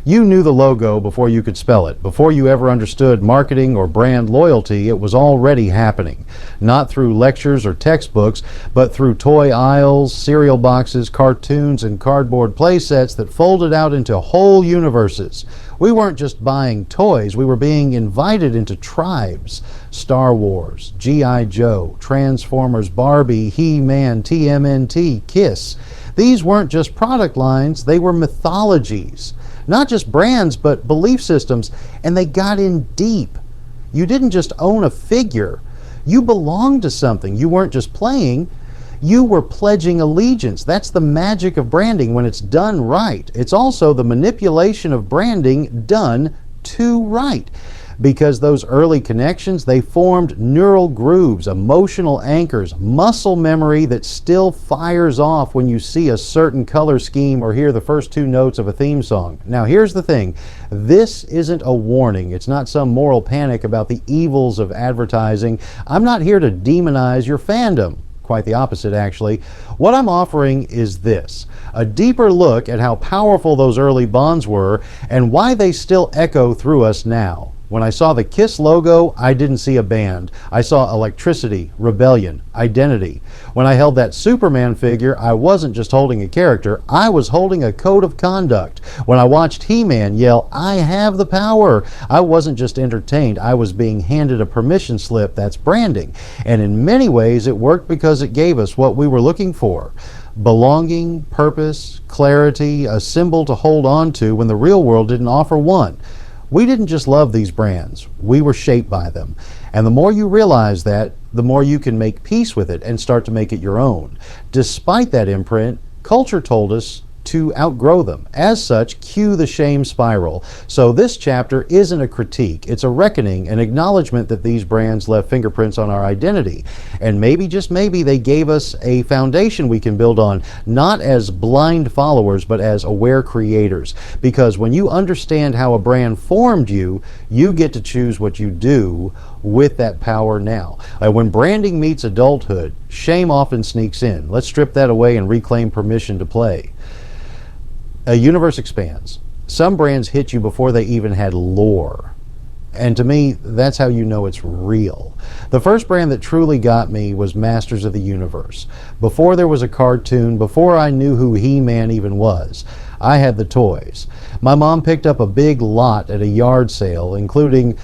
You knew the logo before you could spell it. Before you ever understood marketing or brand loyalty, it was already happening. Not through lectures or textbooks, but through toy aisles, cereal boxes, cartoons, and cardboard play sets that folded out into whole universes. We weren't just buying toys, we were being invited into tribes. Star Wars, G.I. Joe, Transformers, Barbie, He-Man, TMNT, Kiss. These weren't just product lines, they were mythologies. Not just brands, but belief systems, and they got in deep. You didn't just own a figure. You belonged to something. You weren't just playing. You were pledging allegiance. That's the magic of branding when it's done right. It's also the manipulation of branding done too right. Because those early connections, they formed neural grooves, emotional anchors, muscle memory that still fires off when you see a certain color scheme or hear the first two notes of a theme song. Now here's the thing, this isn't a warning. It's not some moral panic about the evils of advertising. I'm not here to demonize your fandom. Quite the opposite, actually. What I'm offering is this, a deeper look at how powerful those early bonds were and why they still echo through us now. When I saw the KISS logo, I didn't see a band. I saw electricity, rebellion, identity. When I held that Superman figure, I wasn't just holding a character, I was holding a code of conduct. When I watched He-Man yell, "I have the power," I wasn't just entertained, I was being handed a permission slip. That's branding. And in many ways, it worked because it gave us what we were looking for. Belonging, purpose, clarity, a symbol to hold on to when the real world didn't offer one. We didn't just love these brands, we were shaped by them. And the more you realize that, the more you can make peace with it and start to make it your own. Despite that imprint, culture told us to outgrow them. As such, cue the shame spiral. So this chapter isn't a critique, it's a reckoning, an acknowledgement that these brands left fingerprints on our identity. And maybe, just maybe, they gave us a foundation we can build on, not as blind followers, but as aware creators. Because when you understand how a brand formed you, you get to choose what you do with that power now. When branding meets adulthood, shame often sneaks in. Let's strip that away and reclaim permission to play. A universe expands. Some brands hit you before they even had lore. And to me, that's how you know it's real. The first brand that truly got me was Masters of the Universe. Before there was a cartoon, before I knew who He-Man even was, I had the toys. My mom picked up a big lot at a yard sale, including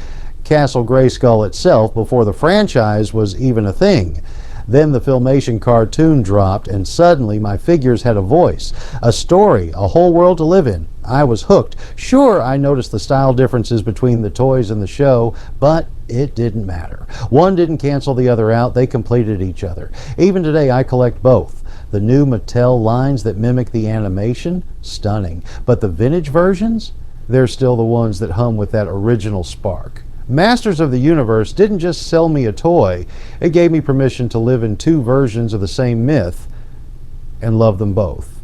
Castle Grayskull itself, before the franchise was even a thing. Then the Filmation cartoon dropped, and suddenly my figures had a voice, a story, a whole world to live in. I was hooked. Sure, I noticed the style differences between the toys and the show, but it didn't matter. One didn't cancel the other out, they completed each other. Even today, I collect both. The new Mattel lines that mimic the animation, stunning. But the vintage versions, they're still the ones that hum with that original spark. Masters of the Universe didn't just sell me a toy, it gave me permission to live in two versions of the same myth and love them both.